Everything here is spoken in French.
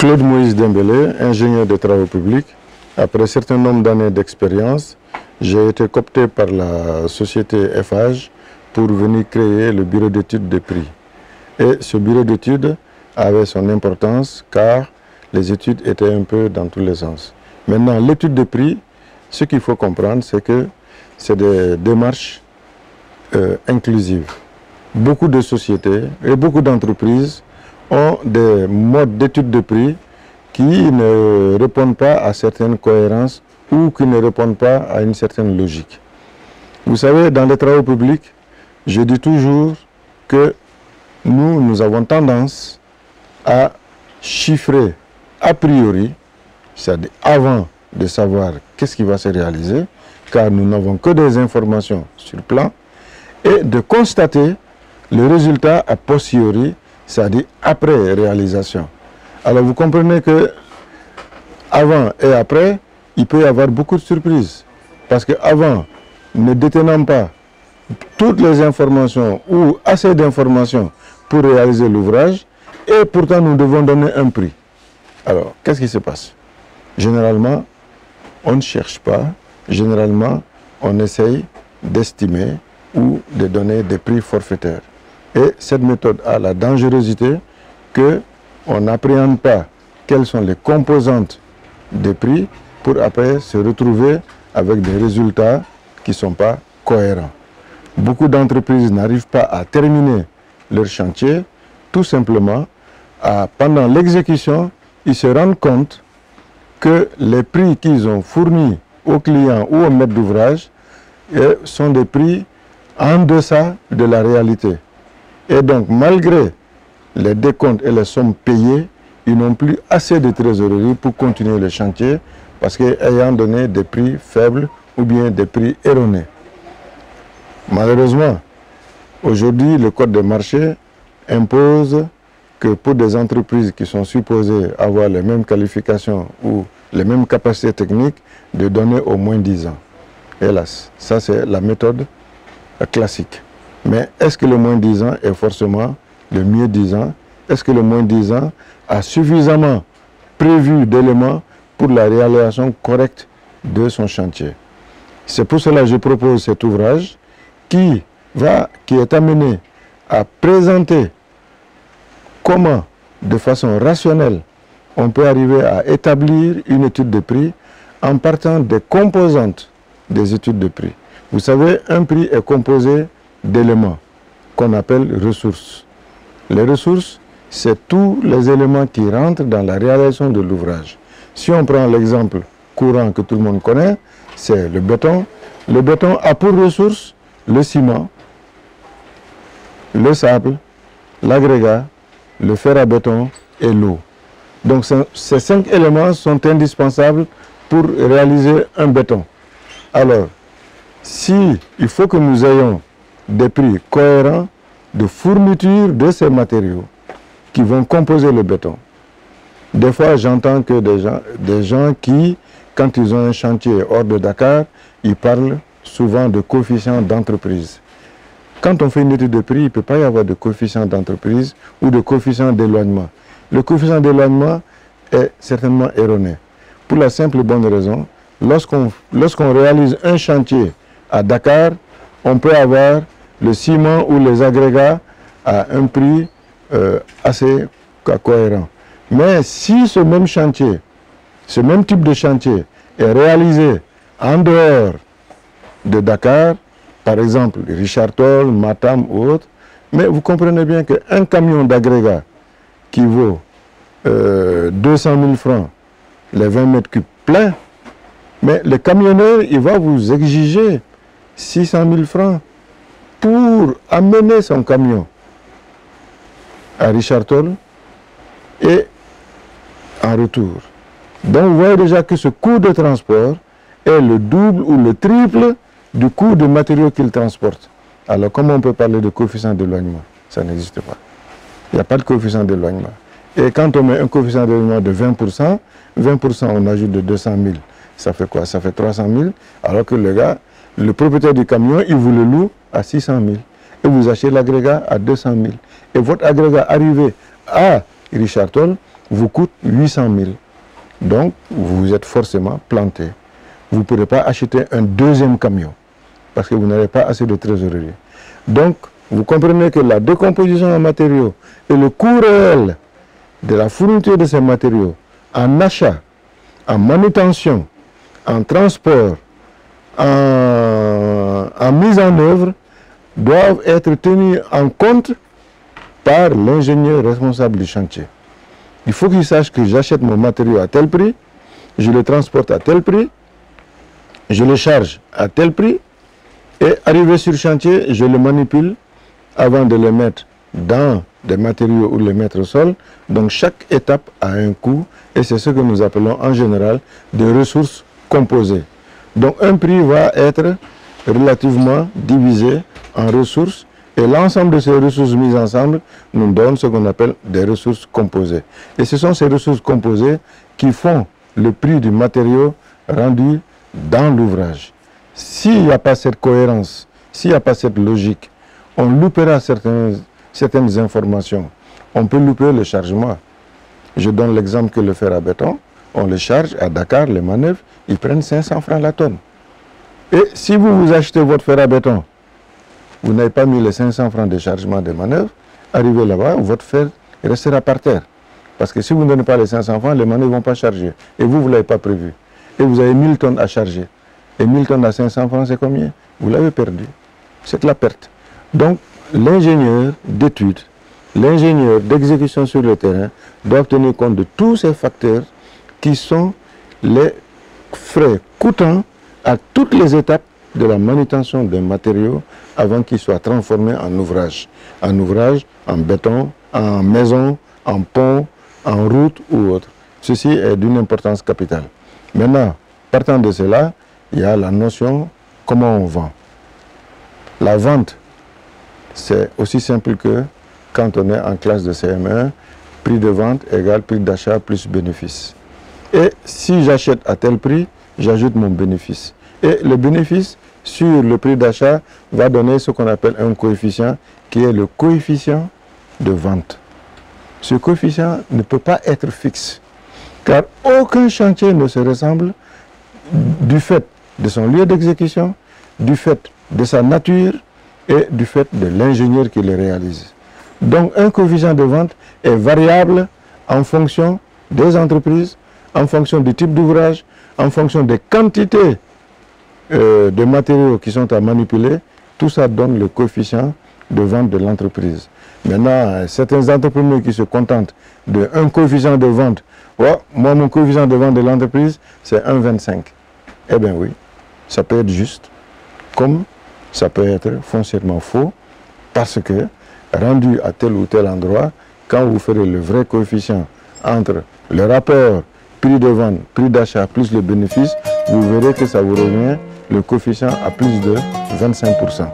Claude Moïse Dembélé, ingénieur de travaux publics. Après un certain nombre d'années d'expérience, j'ai été coopté par la société FH pour venir créer le bureau d'études des prix. Et ce bureau d'études avait son importance car les études étaient un peu dans tous les sens. Maintenant, l'étude des prix, ce qu'il faut comprendre, c'est que c'est des démarches inclusives. Beaucoup de sociétés et beaucoup d'entreprises ont des modes d'étude de prix qui ne répondent pas à certaines cohérences ou qui ne répondent pas à une certaine logique. Vous savez, dans les travaux publics, je dis toujours que nous avons tendance à chiffrer a priori, c'est-à-dire avant de savoir qu'est-ce qui va se réaliser, car nous n'avons que des informations sur plan, et de constater le résultat a posteriori, c'est-à-dire après réalisation. Alors vous comprenez que avant et après, il peut y avoir beaucoup de surprises. Parce qu'avant, ne détenant pas toutes les informations ou assez d'informations pour réaliser l'ouvrage, et pourtant nous devons donner un prix. Alors, qu'est-ce qui se passe? Généralement, on ne cherche pas, généralement, on essaye d'estimer ou de donner des prix forfaitaires. Et cette méthode a la dangerosité qu'on n'appréhende pas quelles sont les composantes des prix pour après se retrouver avec des résultats qui ne sont pas cohérents. Beaucoup d'entreprises n'arrivent pas à terminer leur chantier, tout simplement, pendant l'exécution, ils se rendent compte que les prix qu'ils ont fournis aux clients ou aux maîtres d'ouvrage sont des prix en deçà de la réalité. Et donc, malgré les décomptes et les sommes payées, ils n'ont plus assez de trésorerie pour continuer le chantier parce qu'ayant donné des prix faibles ou bien des prix erronés. Malheureusement, aujourd'hui, le Code des marchés impose que pour des entreprises qui sont supposées avoir les mêmes qualifications ou les mêmes capacités techniques, de donner au moins 10 ans. Hélas, ça c'est la méthode classique. Mais est-ce que le moins 10 ans est forcément le mieux 10 ans? Est-ce que le moins 10 ans a suffisamment prévu d'éléments pour la réalisation correcte de son chantier? C'est pour cela que je propose cet ouvrage qui est amené à présenter comment, de façon rationnelle, on peut arriver à établir une étude de prix en partant des composantes des études de prix. Vous savez, un prix est composé d'éléments qu'on appelle ressources. Les ressources, c'est tous les éléments qui rentrent dans la réalisation de l'ouvrage. Si on prend l'exemple courant que tout le monde connaît, c'est le béton. Le béton a pour ressources le ciment, le sable, l'agrégat, le fer à béton et l'eau. Donc ces 5 éléments sont indispensables pour réaliser un béton. Alors, il faut que nous ayons des prix cohérents de fourniture de ces matériaux qui vont composer le béton. Des fois, j'entends que des gens qui, quand ils ont un chantier hors de Dakar, ils parlent souvent de coefficient d'entreprise. Quand on fait une étude de prix, il ne peut pas y avoir de coefficient d'entreprise ou de coefficient d'éloignement. Le coefficient d'éloignement est certainement erroné. Pour la simple et bonne raison, lorsqu'on réalise un chantier à Dakar, on peut avoir le ciment ou les agrégats à un prix assez cohérent. Mais si ce même chantier, ce même type de chantier est réalisé en dehors de Dakar, par exemple Richard Toll, Matam ou autre, mais vous comprenez bien qu'un camion d'agrégat qui vaut 200 000 francs, les 20 mètres cubes pleins, mais le camionneur, il va vous exiger 600 000 francs pour amener son camion à Richard Toll et en retour. Donc vous voyez déjà que ce coût de transport est le double ou le triple du coût de matériaux qu'il transporte. Alors comment on peut parler de coefficient d'éloignement? Ça n'existe pas. Il n'y a pas de coefficient d'éloignement. Et quand on met un coefficient d'éloignement de 20%, 20% on ajoute de 200 000. Ça fait quoi? Ça fait 300 000. Alors que le gars, le propriétaire du camion, il vous le loue à 600 000. Et vous achetez l'agrégat à 200 000. Et votre agrégat arrivé à Richard Toll vous coûte 800 000. Donc, vous êtes forcément planté. Vous ne pourrez pas acheter un deuxième camion parce que vous n'avez pas assez de trésorerie. Donc, vous comprenez que la décomposition en matériaux et le coût réel de la fourniture de ces matériaux en achat, en manutention, en transport, en mise en œuvre doivent être tenus en compte par l'ingénieur responsable du chantier. Il faut qu'il sache que j'achète mon matériau à tel prix, je le transporte à tel prix, je le charge à tel prix, et arrivé sur le chantier, je le manipule avant de le mettre dans des matériaux ou le mettre au sol. Donc chaque étape a un coût, et c'est ce que nous appelons en général des ressources composées. Donc un prix va être relativement divisé en ressources, et l'ensemble de ces ressources mises ensemble nous donne ce qu'on appelle des ressources composées. Et ce sont ces ressources composées qui font le prix du matériau rendu dans l'ouvrage. S'il n'y a pas cette cohérence, s'il n'y a pas cette logique, on loupera certaines informations. On peut louper le chargement. Je donne l'exemple que le fer à béton, on le charge à Dakar, les manœuvres, ils prennent 500 francs la tonne. Et si vous achetez votre fer à béton, vous n'avez pas mis les 500 francs de chargement des manœuvres, arrivé là-bas, votre fer restera par terre. Parce que si vous ne donnez pas les 500 francs, les manœuvres ne vont pas charger. Et vous, vous ne l'avez pas prévu. Et vous avez 1000 tonnes à charger. Et 1000 tonnes à 500 francs, c'est combien? Vous l'avez perdu. C'est la perte. Donc, l'ingénieur d'études, l'ingénieur d'exécution sur le terrain doivent tenir compte de tous ces facteurs qui sont les frais coûtants à toutes les étapes de la manutention d'un matériau avant qu'il soit transformé en ouvrage. En ouvrage, en béton, en maison, en pont, en route ou autre. Ceci est d'une importance capitale. Maintenant, partant de cela, il y a la notion comment on vend. La vente, c'est aussi simple que quand on est en classe de CM1, prix de vente égale prix d'achat plus bénéfice. Et si j'achète à tel prix, j'ajoute mon bénéfice. Et le bénéfice sur le prix d'achat va donner ce qu'on appelle un coefficient qui est le coefficient de vente. Ce coefficient ne peut pas être fixe car aucun chantier ne se ressemble du fait de son lieu d'exécution, du fait de sa nature et du fait de l'ingénieur qui le réalise. Donc un coefficient de vente est variable en fonction des entreprises, en fonction du type d'ouvrage, en fonction des quantités de matériaux qui sont à manipuler. Tout ça donne le coefficient de vente de l'entreprise. Maintenant, certains entrepreneurs qui se contentent d'un coefficient de vente, moi mon coefficient de vente de l'entreprise c'est 1,25. Eh bien oui, ça peut être juste, comme ça peut être foncièrement faux, parce que rendu à tel ou tel endroit, quand vous ferez le vrai coefficient entre le rapport prix de vente, prix d'achat plus le bénéfice, vous verrez que ça vous revient le coefficient à plus de 25%.